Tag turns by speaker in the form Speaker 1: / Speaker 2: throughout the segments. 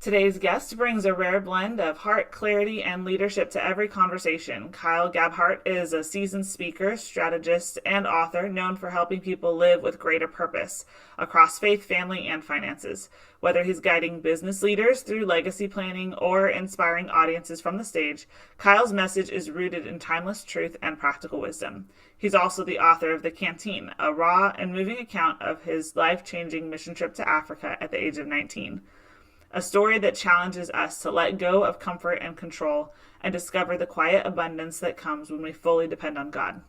Speaker 1: Today's guest brings a rare blend of heart, clarity, and leadership to every conversation. Kyle Gabhart is a seasoned speaker, strategist, and author known for helping people live with greater purpose across faith, family, and finances. Whether he's guiding business leaders through legacy planning or inspiring audiences from the stage, Kyle's message is rooted in timeless truth and practical wisdom. He's also the author of The Canteen, a raw and moving account of his life changing mission trip to Africa at the age of 19. A story that challenges us to let go of comfort and control and discover the quiet abundance that comes when we fully depend on God.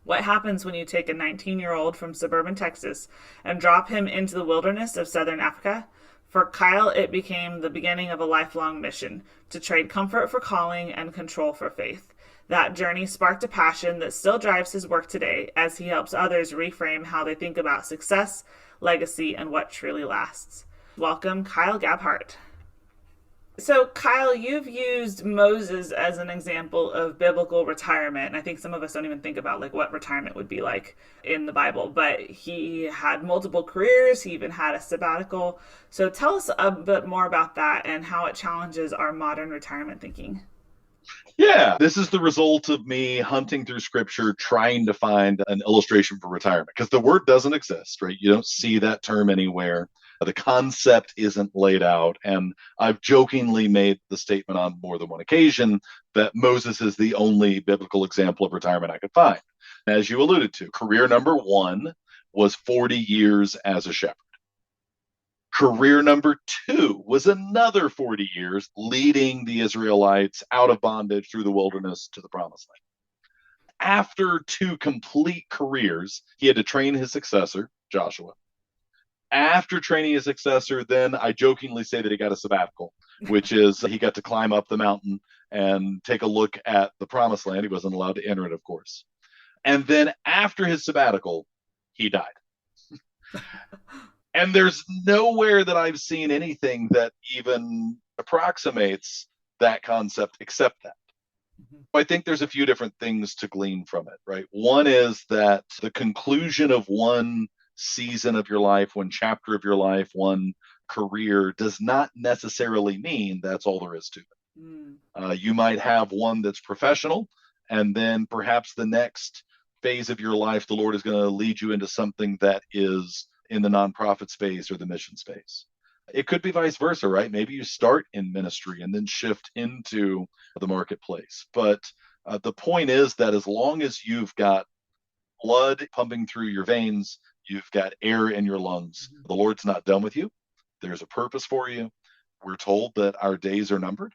Speaker 1: What happens when you take a 19-year-old from suburban Texas and drop him into the wilderness of southern Africa? For Kyle, it became the beginning of a lifelong mission to trade comfort for calling and control for faith. That journey sparked a passion that still drives his work today as he helps others reframe how they think about success, legacy, and what truly lasts. Welcome, Kyle Gabhart. So, Kyle, you've used Moses as an example of biblical retirement. And I think some of us don't even think about like what retirement would be like in the Bible, but he had multiple careers. He even had a sabbatical. So tell us a bit more about that and how it challenges our modern retirement thinking.
Speaker 2: Yeah, this is the result of me hunting through scripture, trying to find an illustration for retirement because the word doesn't exist, right? You don't see that term anywhere. The concept isn't laid out. And I've jokingly made the statement on more than one occasion that Moses is the only biblical example of retirement I could find. As you alluded to, career number one was 40 years as a shepherd. Career number two was another 40 years leading the Israelites out of bondage through the wilderness to the promised land. After two complete careers, he had to train his successor, Joshua. After training his successor, then I jokingly say that he got a sabbatical, which is he got to climb up the mountain and take a look at the promised land. He wasn't allowed to enter it, of course. And then after his sabbatical, he died. And there's nowhere that I've seen anything that even approximates that concept except that. I think there's a few different things to glean from it, right? One is that the conclusion of one season of your life, one chapter of your life, one career does not necessarily mean that's all there is to it. You might have one that's professional, and then perhaps the next phase of your life, the Lord is going to lead you into something that is in the nonprofit space or the mission space. It could be vice versa, right? Maybe you start in ministry and then shift into the marketplace. But the point is that as long as you've got blood pumping through your veins, you've got air in your lungs, the Lord's not done with you. There's a purpose for you. We're told that our days are numbered.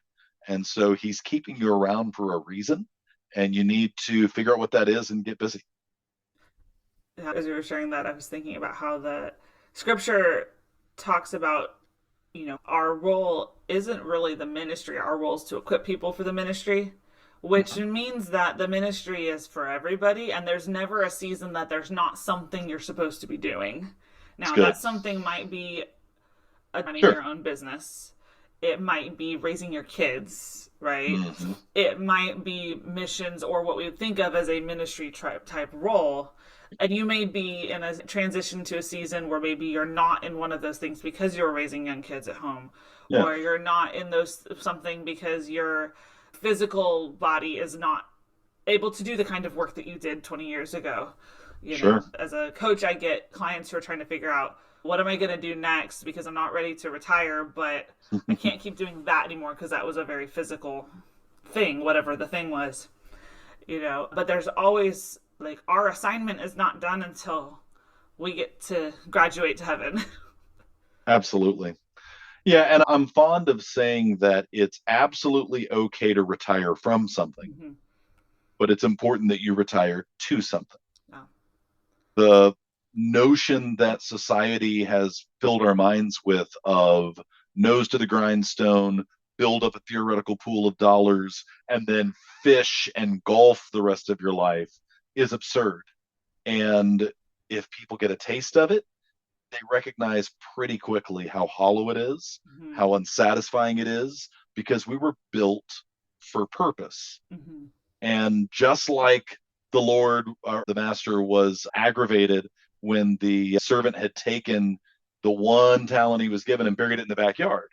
Speaker 2: And so he's keeping you around for a reason. And you need to figure out what that is and get busy.
Speaker 1: As you were sharing that, I was thinking about how the scripture talks about, our role isn't really the ministry. Our role is to equip people for the ministry, which means that the ministry is for everybody. And there's never a season that there's not something you're supposed to be doing.
Speaker 2: It's
Speaker 1: Now,
Speaker 2: good.
Speaker 1: that something might be running
Speaker 2: Sure.
Speaker 1: your own business. It might be raising your kids, right?
Speaker 2: Mm-hmm.
Speaker 1: It might be missions or what we would think of as a ministry type role. And you may be in a transition to a season where maybe you're not in one of those things because you're raising young kids at home,
Speaker 2: Yeah,
Speaker 1: or you're not in those something because your physical body is not able to do the kind of work that you did 20 years ago.
Speaker 2: sure.
Speaker 1: As a coach, I get clients who are trying to figure out what am I going to do next because I'm not ready to retire, but I can't keep doing that anymore because that was a very physical thing, whatever the thing was. But there's always like our assignment is not done until we get to graduate to heaven.
Speaker 2: Absolutely. Yeah, and I'm fond of saying that it's absolutely okay to retire from something,
Speaker 1: Mm-hmm.
Speaker 2: but it's important that you retire to something.
Speaker 1: Oh.
Speaker 2: The notion that society has filled our minds with of nose to the grindstone, build up a theoretical pool of dollars, and then fish and golf the rest of your life is absurd. And if people get a taste of it, they recognize pretty quickly how hollow it is,
Speaker 1: Mm-hmm.
Speaker 2: how unsatisfying it is, because we were built for purpose.
Speaker 1: Mm-hmm.
Speaker 2: And just like the Lord, or the master, was aggravated when the servant had taken the one talent he was given and buried it in the backyard.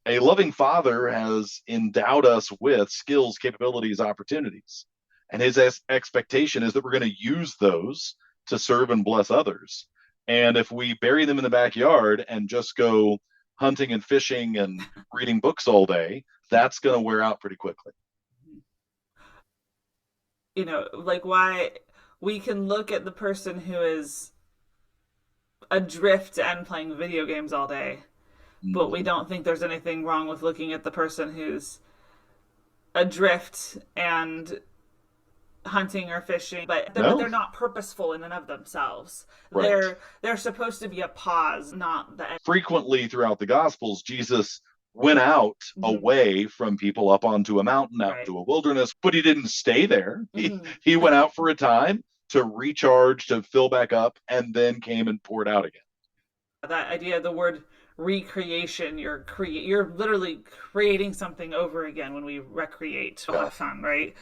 Speaker 2: A loving father has endowed us with skills, capabilities, opportunities. And his expectation is that we're going to use those to serve and bless others. And if we bury them in the backyard and just go hunting and fishing and reading books all day, that's going to wear out pretty quickly.
Speaker 1: Like why we can look at the person who is adrift and playing video games all day, but we
Speaker 2: Mm-hmm.
Speaker 1: don't think there's anything wrong with looking at the person who's adrift and hunting or fishing, but
Speaker 2: No,
Speaker 1: they're not purposeful in and of themselves.
Speaker 2: right.
Speaker 1: They're supposed to be a pause, not the end.
Speaker 2: Frequently throughout the Gospels, Jesus went out
Speaker 1: Mm-hmm.
Speaker 2: away from people up onto a mountain, out
Speaker 1: Right.
Speaker 2: into a wilderness, but he didn't stay there.
Speaker 1: Mm-hmm.
Speaker 2: He went out for a time to recharge, to fill back up, and then came and poured out again.
Speaker 1: That idea, the word recreation, you're literally creating something over again when we recreate to
Speaker 2: Yeah.
Speaker 1: have fun, right?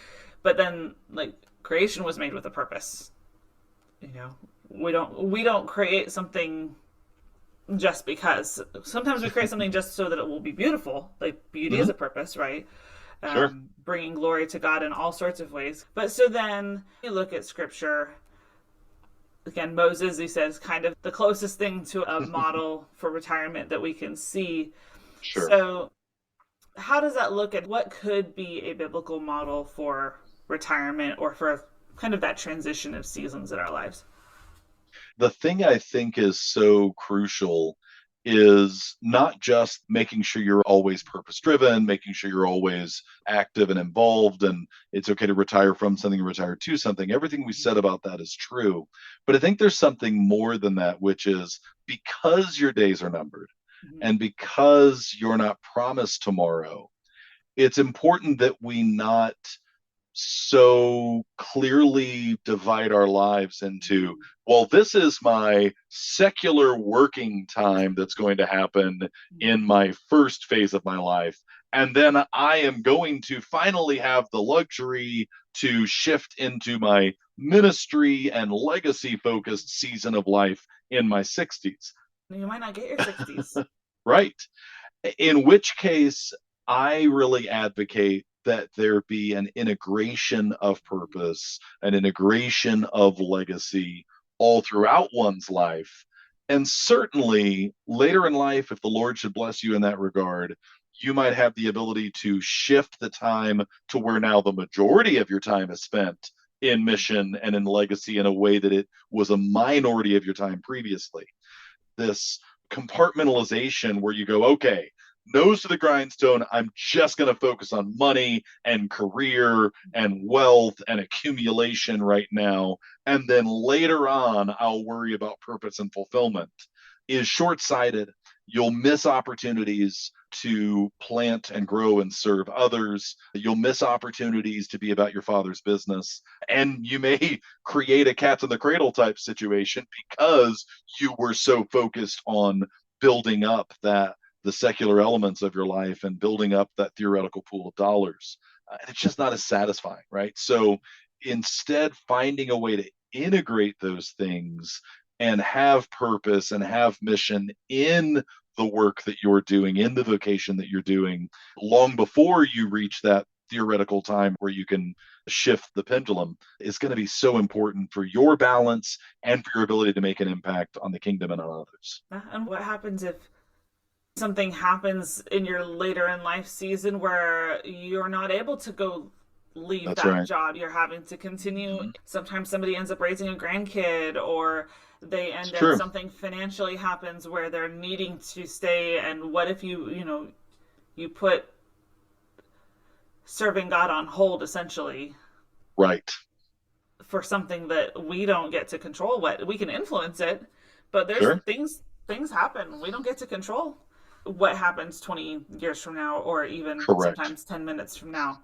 Speaker 1: But then like creation was made with a purpose. You know, we don't create something just because. Sometimes we create something just so that it will be beautiful. Like beauty is
Speaker 2: Mm-hmm.
Speaker 1: a purpose, right?
Speaker 2: Sure.
Speaker 1: Bringing glory to God in all sorts of ways. But so then you look at scripture. Again, Moses, he says, kind of the closest thing to a model for retirement that we can see.
Speaker 2: Sure.
Speaker 1: So, how does that look at what could be a biblical model for retirement or for kind of that transition of seasons in our lives?
Speaker 2: The thing I think is so crucial is not just making sure you're always purpose driven, making sure you're always active and involved, and it's okay to retire from something and retire to something. Everything we said about that is true. But I think there's something more than that, which is because your days are numbered
Speaker 1: Mm-hmm.
Speaker 2: and because you're not promised tomorrow, it's important that we not so clearly divide our lives into, well, this is my secular working time that's going to happen
Speaker 1: Mm-hmm.
Speaker 2: in my first phase of my life. And then I am going to finally have the luxury to shift into my ministry and legacy focused season of life in my 60s.
Speaker 1: You might not get your 60s.
Speaker 2: Right. In which case, I really advocate that there be an integration of purpose, an integration of legacy all throughout one's life. And certainly later in life, if the Lord should bless you in that regard, you might have the ability to shift the time to where now the majority of your time is spent in mission and in legacy in a way that it was a minority of your time previously. This compartmentalization where you go, okay, nose to the grindstone. I'm just going to focus on money and career and wealth and accumulation right now. And then later on, I'll worry about purpose and fulfillment is short sighted. You'll miss opportunities to plant and grow and serve others. You'll miss opportunities to be about your father's business. And you may create a cats in the cradle type situation because you were so focused on building up the secular elements of your life and building up that theoretical pool of dollars. It's just not as satisfying, right? So instead, finding a way to integrate those things and have purpose and have mission in the work that you're doing, in the vocation that you're doing, long before you reach that theoretical time where you can shift the pendulum is going to be so important for your balance and for your ability to make an impact on the kingdom and on others.
Speaker 1: And what happens if something happens in your later in life season where you're not able to go leave
Speaker 2: That's
Speaker 1: that
Speaker 2: right.
Speaker 1: job? You're having to continue.
Speaker 2: Mm-hmm.
Speaker 1: Sometimes somebody ends up raising a grandkid, or they
Speaker 2: It's
Speaker 1: end up
Speaker 2: true.
Speaker 1: something financially happens where they're needing to stay. And what if you put serving God on hold essentially
Speaker 2: Right.
Speaker 1: for something that we don't get to control? What we can influence it, but there's
Speaker 2: Sure.
Speaker 1: things happen we don't get to control. What happens 20 years from now, or even
Speaker 2: Correct.
Speaker 1: sometimes 10 minutes from now?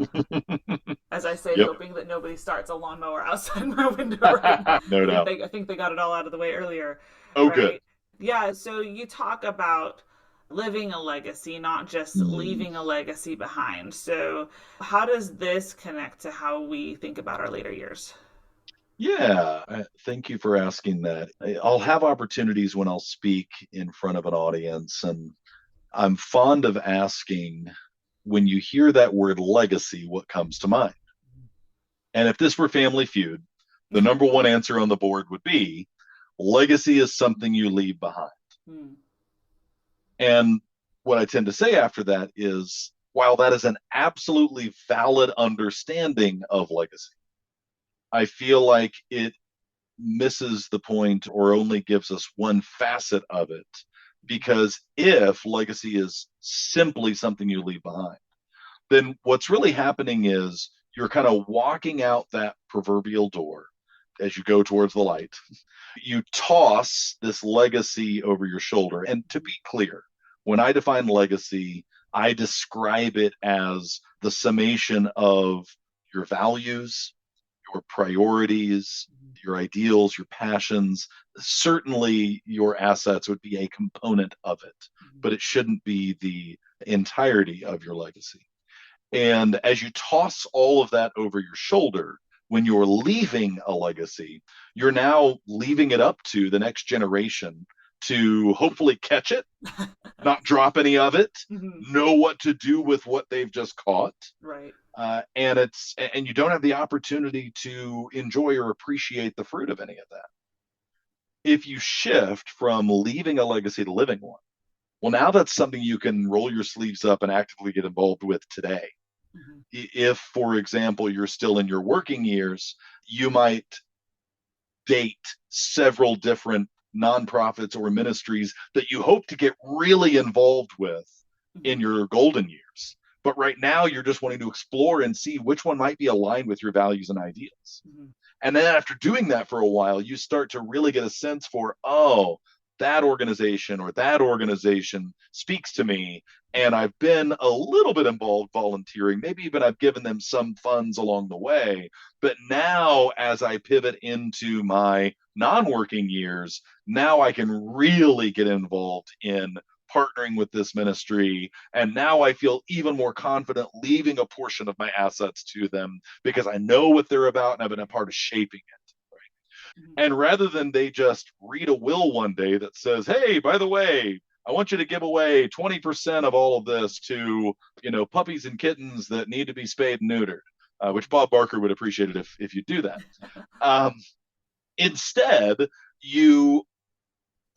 Speaker 1: As I say,
Speaker 2: Yep.
Speaker 1: hoping that nobody starts a lawnmower outside my window right now.
Speaker 2: No doubt.
Speaker 1: I think they got it all out of the way earlier,
Speaker 2: Oh, good.
Speaker 1: right? Yeah. So you talk about living a legacy, not just
Speaker 2: Mm.
Speaker 1: leaving a legacy behind. So how does this connect to how we think about our later years?
Speaker 2: Yeah, thank you for asking that. I'll have opportunities when I'll speak in front of an audience, and I'm fond of asking, when you hear that word legacy, what comes to mind? And if this were Family Feud, the number one answer on the board would be legacy is something you leave behind.
Speaker 1: Mm.
Speaker 2: And what I tend to say after that is, while that is an absolutely valid understanding of legacy, I feel like it misses the point or only gives us one facet of it. Because if legacy is simply something you leave behind, then what's really happening is you're kind of walking out that proverbial door as you go towards the light. You toss this legacy over your shoulder. And to be clear, when I define legacy, I describe it as the summation of your values, your priorities, your ideals, your passions. Certainly, your assets would be a component of it, but it shouldn't be the entirety of your legacy. And as you toss all of that over your shoulder, when you're leaving a legacy, you're now leaving it up to the next generation to hopefully catch it, not drop any of it, know what to do with what they've just caught.
Speaker 1: Right.
Speaker 2: And you don't have the opportunity to enjoy or appreciate the fruit of any of that. If you shift from leaving a legacy to living one, well, now that's something you can roll your sleeves up and actively get involved with today. Mm-hmm. If, for example, you're still in your working years, you might date several different nonprofits or ministries that you hope to get really involved with in your golden years. But right now, you're just wanting to explore and see which one might be aligned with your values and ideals. Mm-hmm. And then after doing that for a while, you start to really get a sense for, oh, that organization or that organization speaks to me. And I've been a little bit involved volunteering. Maybe even I've given them some funds along the way. But now, as I pivot into my non-working years, now I can really get involved in partnering with this ministry. And now I feel even more confident leaving a portion of my assets to them because I know what they're about and I've been a part of shaping it. Right? Mm-hmm. And rather than they just read a will one day that says, hey, by the way, I want you to give away 20% of all of this to, puppies and kittens that need to be spayed and neutered, which Bob Barker would appreciate it if you do that. Instead, you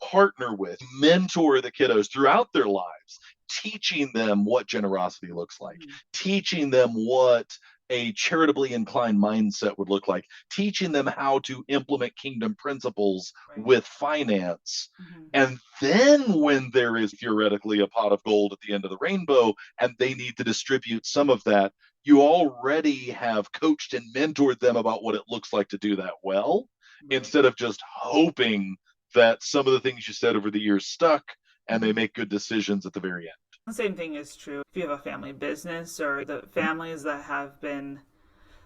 Speaker 2: partner with, mentor the kiddos throughout their lives, teaching them what generosity looks like, teaching them what a charitably inclined mindset would look like, teaching them how to implement kingdom principles with finance. And then when there is theoretically a pot of gold at the end of the rainbow and they need to distribute some of that, you already have coached and mentored them about what it looks like to do that well, instead of just hoping that some of the things you said over the years stuck and they make good decisions at the very end.
Speaker 1: The same thing is true if you have a family business or the families that have been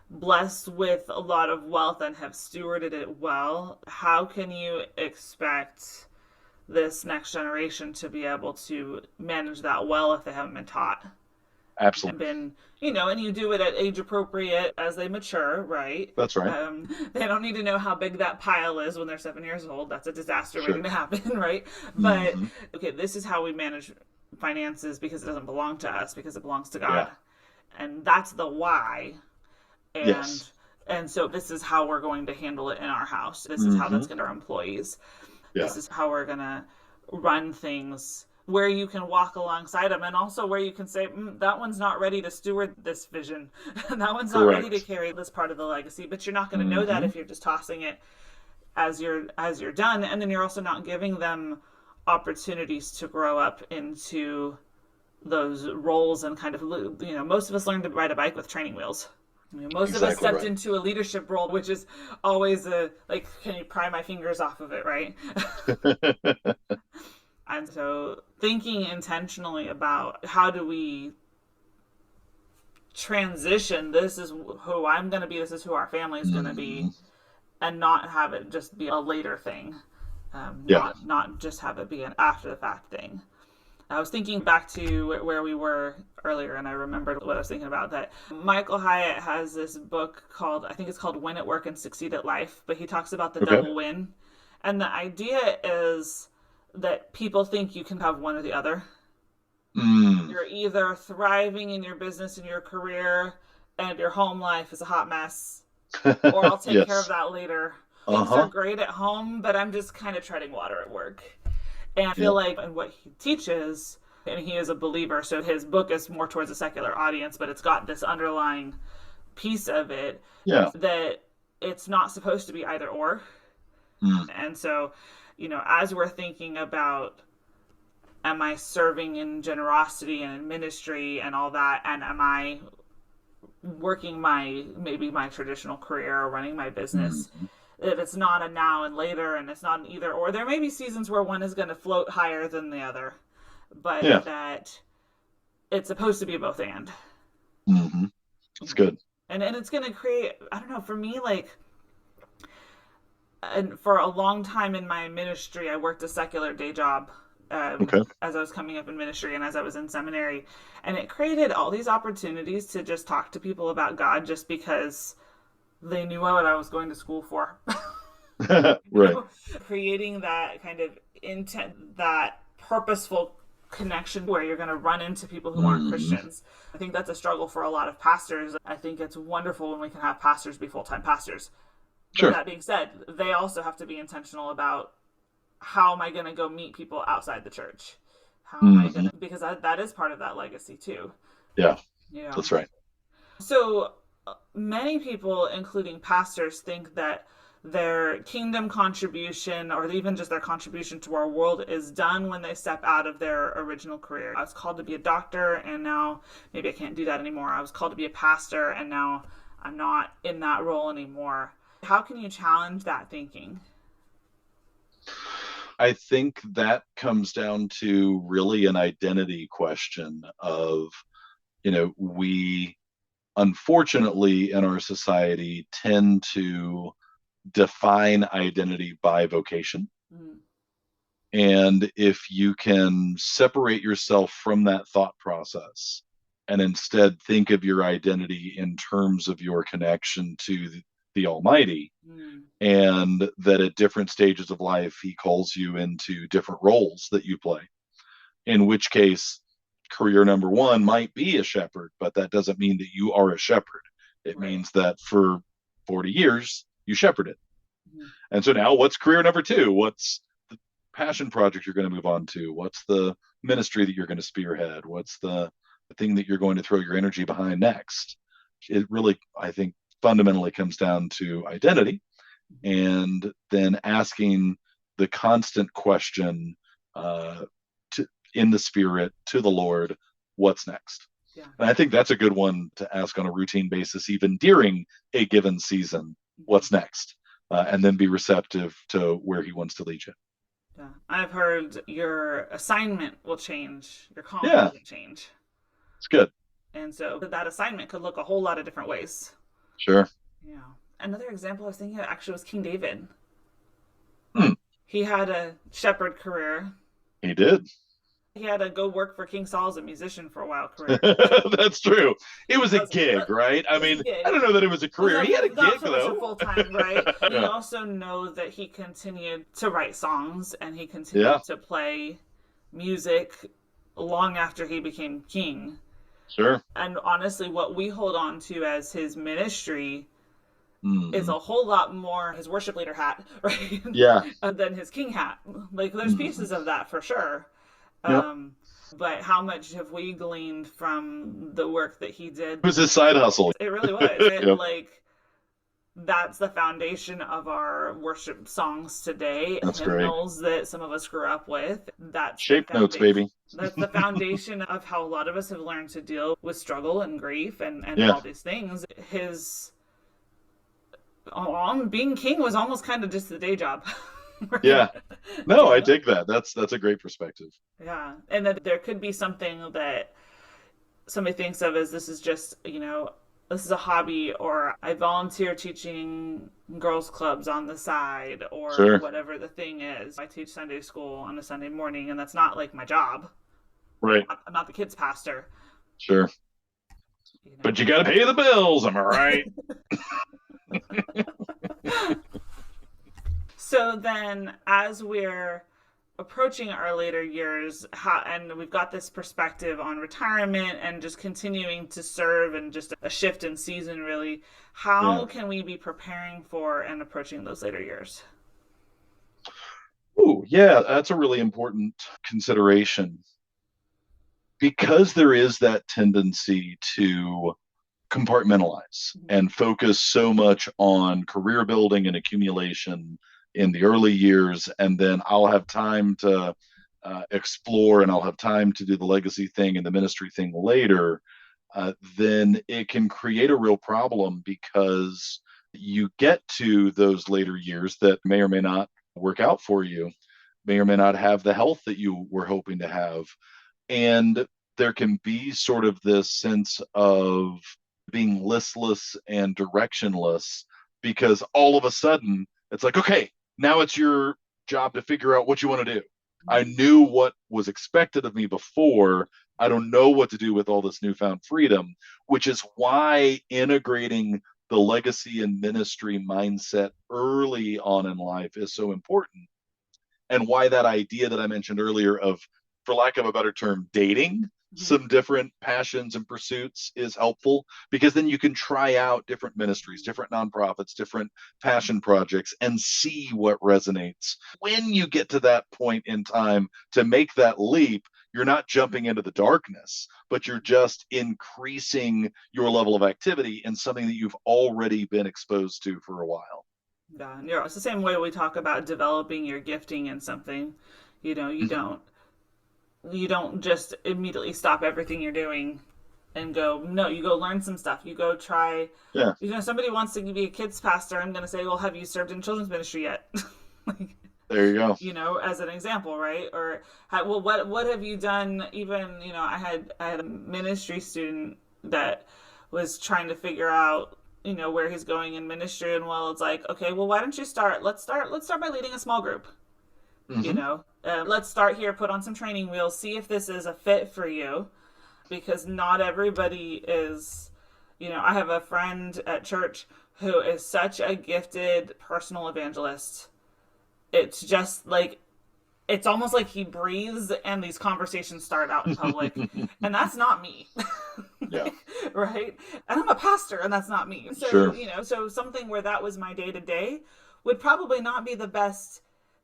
Speaker 1: blessed with a lot of wealth and have stewarded it well. How can you expect this next generation to be able to manage that well if they haven't been taught?
Speaker 2: Absolutely.
Speaker 1: And and you do it at age appropriate as they mature, right?
Speaker 2: That's right.
Speaker 1: They don't need to know how big that pile is when they're 7 years old. That's a disaster waiting to happen, right? But, okay, this is how we manage finances because it doesn't belong to us, because it belongs to God. Yeah. And that's the why. And, yes. And so this is how we're going to handle it in our house. This is how that's going to our employees. Yeah. This is how we're going to run things, where you can walk alongside them, and also where you can say, that one's not ready to steward this vision. That one's not ready to carry this part of the legacy. But you're not going to know that if you're just tossing it as you're done. And then you're also not giving them opportunities to grow up into those roles and kind of, most of us learned to ride a bike with training wheels. Most of us stepped into a leadership role, which is always can you pry my fingers off of it, right? And so thinking intentionally about how do we transition, this is who I'm going to be, this is who our family is going to be, and not have it just be a later thing. Not just have it be an after the fact thing. I was thinking back to where we were earlier, and I remembered what I was thinking about, that Michael Hyatt has this book called, I think it's called Win at Work and Succeed at Life, but he talks about the double win. And the idea is that people think you can have one or the other. You're either thriving in your business and your career, and your home life is a hot mess, or I'll take care of
Speaker 2: Yes.
Speaker 1: that later. Things are
Speaker 2: Uh-huh.
Speaker 1: great at home, but I'm just kind of treading water at work. And I feel
Speaker 2: Yep.
Speaker 1: like in what he teaches, and he is a believer, so his book is more towards a secular audience, but it's got this underlying piece of it
Speaker 2: Yeah.
Speaker 1: that it's not supposed to be either or.
Speaker 2: Mm.
Speaker 1: And so, as we're thinking about, am I serving in generosity and in ministry and all that, and am I working maybe my traditional career or running my business,
Speaker 2: Mm.
Speaker 1: if it's not a now and later and it's not an either or, there may be seasons where one is going to float higher than the other, but
Speaker 2: Yeah.
Speaker 1: that it's supposed to be both and.
Speaker 2: Mm-hmm. It's good.
Speaker 1: And it's going to create, I don't know, for me, like, and for a long time in my ministry, I worked a secular day job,
Speaker 2: Okay.
Speaker 1: as I was coming up in ministry and as I was in seminary. And it created all these opportunities to just talk to people about God just because they knew what I was going to school for.
Speaker 2: Right.
Speaker 1: Creating that kind of intent, that purposeful connection where you're going to run into people who aren't
Speaker 2: Mm.
Speaker 1: Christians. I think that's a struggle for a lot of pastors. I think it's wonderful when we can have pastors be full-time pastors. But
Speaker 2: Sure.
Speaker 1: that being said, they also have to be intentional about, how am I going to go meet people outside the church? How am I going to, because that is part of that legacy too.
Speaker 2: Yeah,
Speaker 1: Yeah.
Speaker 2: that's right.
Speaker 1: So many people, including pastors, think that their kingdom contribution, or even just their contribution to our world, is done when they step out of their original career. I was called to be a doctor, and now maybe I can't do that anymore. I was called to be a pastor, and now I'm not in that role anymore. How can you challenge that thinking?
Speaker 2: I think that comes down to really an identity question of, we unfortunately in our society tend to define identity by vocation.
Speaker 1: Mm.
Speaker 2: And if you can separate yourself from that thought process and instead think of your identity in terms of your connection to the Almighty,
Speaker 1: Mm.
Speaker 2: and that at different stages of life, He calls you into different roles that you play, in which case, career number one might be a shepherd, but that doesn't mean that you are a shepherd. It
Speaker 1: Right.
Speaker 2: means that for 40 years, you shepherded.
Speaker 1: Mm.
Speaker 2: And so now what's career number two? What's the passion project you're going to move on to? What's the ministry that you're going to spearhead? What's the thing that you're going to throw your energy behind next? It really, I think, fundamentally comes down to identity, and then asking the constant question, in the spirit to the Lord, what's next?
Speaker 1: Yeah.
Speaker 2: And I think that's a good one to ask on a routine basis, even during a given season. What's next? And then be receptive to where He wants to lead you.
Speaker 1: Yeah. I've heard your assignment will change, your calling
Speaker 2: Yeah,
Speaker 1: doesn't change.
Speaker 2: it's good.
Speaker 1: And so that assignment could look a whole lot of different ways.
Speaker 2: Sure.
Speaker 1: Yeah. Another example I was thinking of actually was King David.
Speaker 2: Hmm.
Speaker 1: He had a shepherd career.
Speaker 2: He did.
Speaker 1: He had to go work for King Saul as a musician for a while career.
Speaker 2: That's true. It was a gig, right? I mean, I don't know that it was a career. He had a
Speaker 1: Not
Speaker 2: gig,
Speaker 1: so much
Speaker 2: though.
Speaker 1: a full time, right? We
Speaker 2: Yeah.
Speaker 1: also know that he continued to write songs and he continued to play music long after he became king.
Speaker 2: Sure.
Speaker 1: And honestly, what we hold on to as his ministry
Speaker 2: Mm-hmm.
Speaker 1: is a whole lot more his worship leader hat, right?
Speaker 2: Yeah.
Speaker 1: Than his king hat. Like, there's pieces of that for sure.
Speaker 2: Yep.
Speaker 1: But how much have we gleaned from the work that he did?
Speaker 2: It was his side hustle.
Speaker 1: It really was.
Speaker 2: Yep.
Speaker 1: Like, that's the foundation of our worship songs today.
Speaker 2: That's
Speaker 1: hymnals that some of us grew up with. That's
Speaker 2: shape notes, baby.
Speaker 1: That's the foundation of how a lot of us have learned to deal with struggle and grief and all these things. His being king was almost kind of just the day job.
Speaker 2: Yeah. No, I dig that. That's a great perspective.
Speaker 1: Yeah. And that there could be something that somebody thinks of as, this is just, this is a hobby, or I volunteer teaching girls clubs on the side, or whatever the thing is. I teach Sunday school on a Sunday morning, and that's not like my job.
Speaker 2: Right.
Speaker 1: I'm not the kids pastor.
Speaker 2: Sure. But you got to pay the bills, am I right?
Speaker 1: So then, as we're approaching our later years, and we've got this perspective on retirement and just continuing to serve and just a shift in season, really, how
Speaker 2: Yeah.
Speaker 1: can we be preparing for and approaching those later years?
Speaker 2: Oh, yeah, that's a really important consideration because there is that tendency to compartmentalize and focus so much on career building and accumulation in the early years, and then I'll have time to explore and I'll have time to do the legacy thing and the ministry thing later. Then it can create a real problem because you get to those later years that may or may not work out for you, may or may not have the health that you were hoping to have. And there can be sort of this sense of being listless and directionless because all of a sudden it's like, okay, now it's your job to figure out what you want to do. I knew what was expected of me before. I don't know what to do with all this newfound freedom, which is why integrating the legacy and ministry mindset early on in life is so important, and why that idea that I mentioned earlier of, for lack of a better term, dating
Speaker 1: Mm-hmm.
Speaker 2: some different passions and pursuits is helpful, because then you can try out different ministries, different nonprofits, different passion projects, and see what resonates. When you get to that point in time to make that leap, you're not jumping into the darkness, but you're just increasing your level of activity in something that you've already been exposed to for a while.
Speaker 1: Yeah, yeah, it's the same way we talk about developing your gifting in something. You know, you don't just immediately stop everything you're doing and go, no, you go learn some stuff. You go try,
Speaker 2: Yeah,
Speaker 1: somebody wants to be a kids pastor. I'm going to say, well, have you served in children's ministry yet? Like,
Speaker 2: there you go.
Speaker 1: as an example, right? Or, well, what have you done? Even, I had a ministry student that was trying to figure out, where he's going in ministry. And well, it's like, okay, well, why don't you start? Let's start by leading a small group.
Speaker 2: Mm-hmm.
Speaker 1: Let's start here, put on some training wheels, see if this is a fit for you, because not everybody is. I have a friend at church who is such a gifted personal evangelist. It's just like, it's almost like he breathes and these conversations start out in public. And that's not me.
Speaker 2: Yeah,
Speaker 1: Right? And I'm a pastor and that's not me. So,
Speaker 2: sure.
Speaker 1: so something where that was my day to day would probably not be the best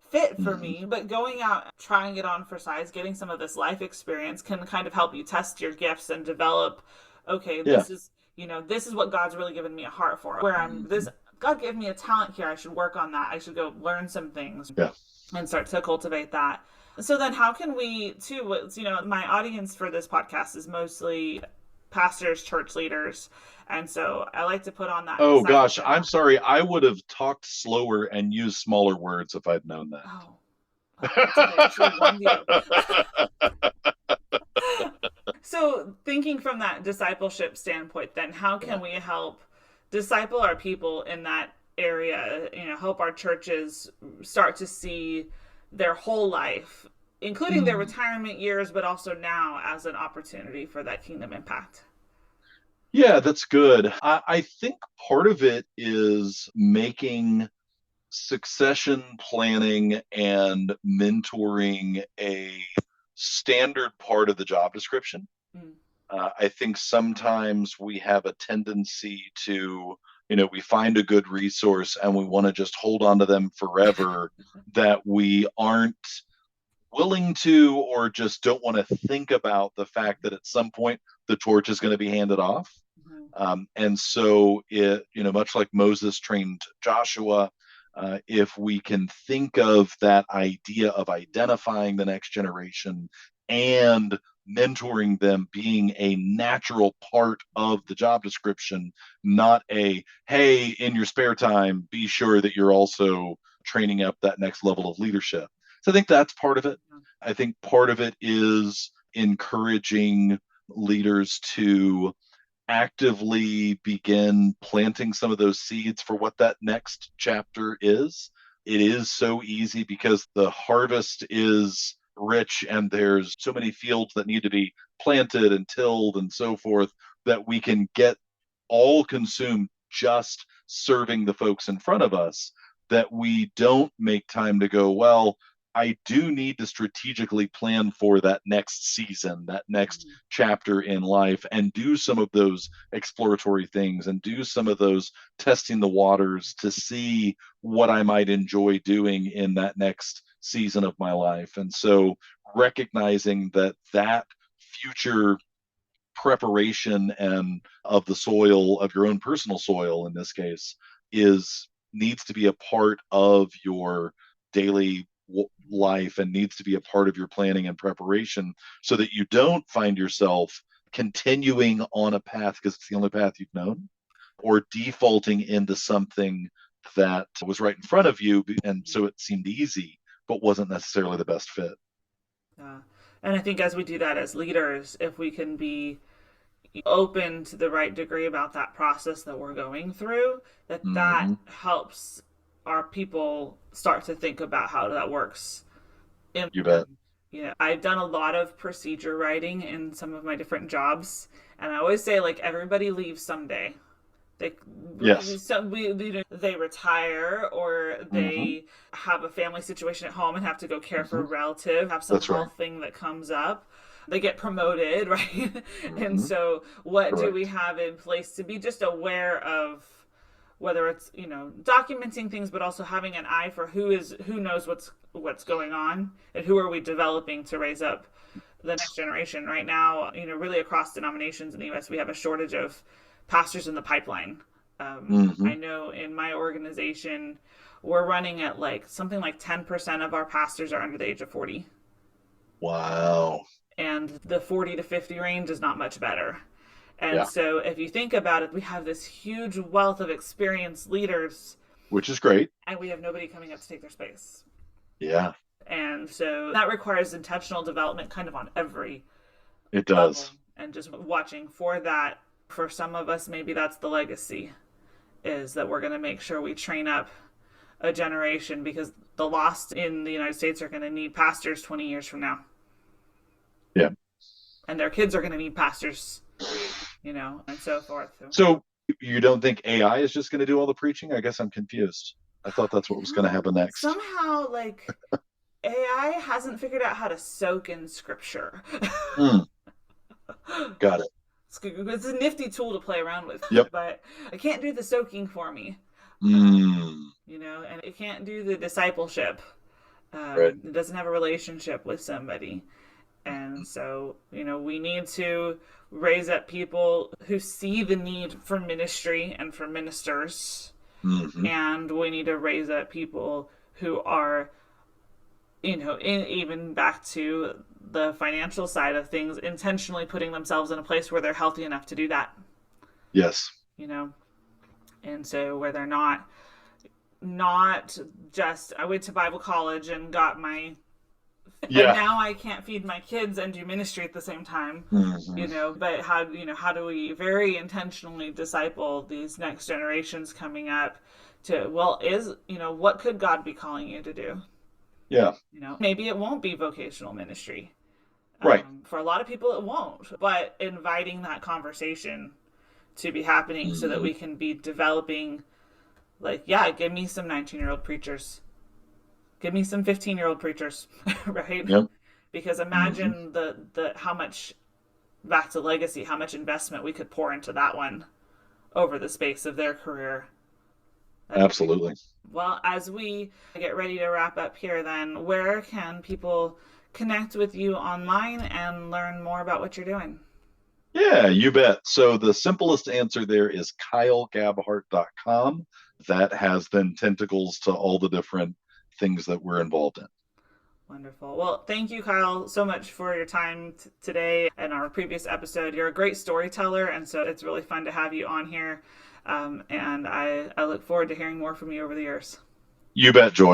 Speaker 1: fit for
Speaker 2: Mm-hmm.
Speaker 1: me, but going out, trying it on for size, getting some of this life experience can kind of help you test your gifts and develop, okay,
Speaker 2: Yeah.
Speaker 1: this is what God's really given me a heart for. Where I'm
Speaker 2: Mm-hmm.
Speaker 1: this God gave me a talent here. I should work on that. I should go learn some things
Speaker 2: Yeah.
Speaker 1: and start to cultivate that. So then how can we too, my audience for this podcast is mostly pastors, church leaders. And so I like to put on that
Speaker 2: Oh gosh,
Speaker 1: discipleship
Speaker 2: I'm
Speaker 1: hat.
Speaker 2: sorry. I would have talked slower and used smaller words if I'd known
Speaker 1: Oh, well, that's okay. I should have warned you.
Speaker 2: that.
Speaker 1: So thinking from that discipleship standpoint, then how
Speaker 2: Yeah.
Speaker 1: can we help disciple our people in that area, help our churches start to see their whole life, including their
Speaker 2: Mm.
Speaker 1: retirement years, but also now as an opportunity for that kingdom impact?
Speaker 2: Yeah, that's good. I think part of it is making succession planning and mentoring a standard part of the job description.
Speaker 1: Mm.
Speaker 2: I think sometimes we have a tendency to, we find a good resource and we want to just hold on to them forever, that we aren't willing to, or just don't want to think about the fact that at some point the torch is going to be handed off.
Speaker 1: Mm-hmm.
Speaker 2: And so much like Moses trained Joshua, if we can think of that idea of identifying the next generation and mentoring them being a natural part of the job description, not a, hey, in your spare time, be sure that you're also training up that next level of leadership. So I think that's part of it. I think part of it is encouraging leaders to actively begin planting some of those seeds for what that next chapter is. It is so easy because the harvest is rich and there's so many fields that need to be planted and tilled and so forth, that we can get all consumed just serving the folks in front of us, that we don't make time to go, well, I do need to strategically plan for that next season, that next chapter in life, and do some of those exploratory things and do some of those testing the waters to see what I might enjoy doing in that next season of my life. And so recognizing that future preparation and of the soil, of your own personal soil in this case, is needs to be a part of your daily life and needs to be a part of your planning and preparation, so that you don't find yourself continuing on a path because it's the only path you've known, or defaulting into something that was right in front of you and so it seemed easy but wasn't necessarily the best fit.
Speaker 1: Yeah. And I think as we do that as leaders, if we can be open to the right degree about that process that we're going through, that
Speaker 2: Mm-hmm.
Speaker 1: helps our people start to think about how that works. And,
Speaker 2: You bet.
Speaker 1: I've done a lot of procedure writing in some of my different jobs, and I always say like everybody leaves someday. They
Speaker 2: Yes.
Speaker 1: they retire, or
Speaker 2: Mm-hmm.
Speaker 1: they have a family situation at home and have to go care for
Speaker 2: Mm-hmm.
Speaker 1: a relative, have some
Speaker 2: That's right.
Speaker 1: health thing that comes up. They get promoted, right? And
Speaker 2: Mm-hmm.
Speaker 1: so, what do we
Speaker 2: Correct.
Speaker 1: have in place to be just aware of whether it's documenting things, but also having an eye for who knows what's going on, and who are we developing to raise up the next generation. Right now, really across denominations in the U.S., we have a shortage of pastors in the pipeline.
Speaker 2: Mm-hmm.
Speaker 1: I know in my organization, we're running at like something like 10% of our pastors are under the age of 40.
Speaker 2: Wow.
Speaker 1: And the 40 to 50 range is not much better. And
Speaker 2: Yeah.
Speaker 1: so if you think about it, we have this huge wealth of experienced leaders,
Speaker 2: Which is great.
Speaker 1: and we have nobody coming up to take their space.
Speaker 2: Yeah,
Speaker 1: And so that requires intentional development kind of on every
Speaker 2: it
Speaker 1: level,
Speaker 2: does.
Speaker 1: and just watching for that. For some of us, maybe that's the legacy, is that we're going to make sure we train up a generation, because the lost in the United States are going to need pastors 20 years from now.
Speaker 2: Yeah.
Speaker 1: And their kids are going to need pastors, and so forth.
Speaker 2: So you don't think AI is just going to do all the preaching? I guess I'm confused. I thought that's what was going to happen next.
Speaker 1: Somehow, like, AI hasn't figured out how to soak in scripture.
Speaker 2: Hmm. Got it.
Speaker 1: It's a nifty tool to play around with,
Speaker 2: Yep.
Speaker 1: but it can't do the soaking for me.
Speaker 2: Mm.
Speaker 1: And it can't do the discipleship.
Speaker 2: Right.
Speaker 1: It doesn't have a relationship with somebody. And so, we need to raise up people who see the need for ministry and for ministers.
Speaker 2: Mm-hmm.
Speaker 1: And we need to raise up people who are, even back to the financial side of things, intentionally putting themselves in a place where they're healthy enough to do that.
Speaker 2: Yes.
Speaker 1: you know and so where they're not just, I went to Bible college and got my, and
Speaker 2: Yeah.
Speaker 1: now I can't feed my kids and do ministry at the same time.
Speaker 2: Mm-hmm.
Speaker 1: But how do we very intentionally disciple these next generations coming up to, well, what could God be calling you to do?
Speaker 2: Yeah.
Speaker 1: Maybe it won't be vocational ministry.
Speaker 2: Right.
Speaker 1: For a lot of people, it won't. But inviting that conversation to be happening, so that
Speaker 2: Mm-hmm.
Speaker 1: we can be developing, like, yeah, give me some 19-year-old preachers. Give me some 15-year-old preachers, right?
Speaker 2: Yep.
Speaker 1: Because
Speaker 2: Mm-hmm.
Speaker 1: imagine the how much, back to legacy, how much investment we could pour into that one over the space of their career. That'd be great.
Speaker 2: Absolutely.
Speaker 1: Well, as we get ready to wrap up here, then, where can people connect with you online and learn more about what you're doing?
Speaker 2: Yeah, you bet. So the simplest answer there is KyleGabhart.com. That has then tentacles to all the different things that we're involved in.
Speaker 1: Wonderful. Well, thank you, Kyle, so much for your time today and our previous episode. You're a great storyteller, and so it's really fun to have you on here. And I look forward to hearing more from you over the years.
Speaker 2: You bet, Joy.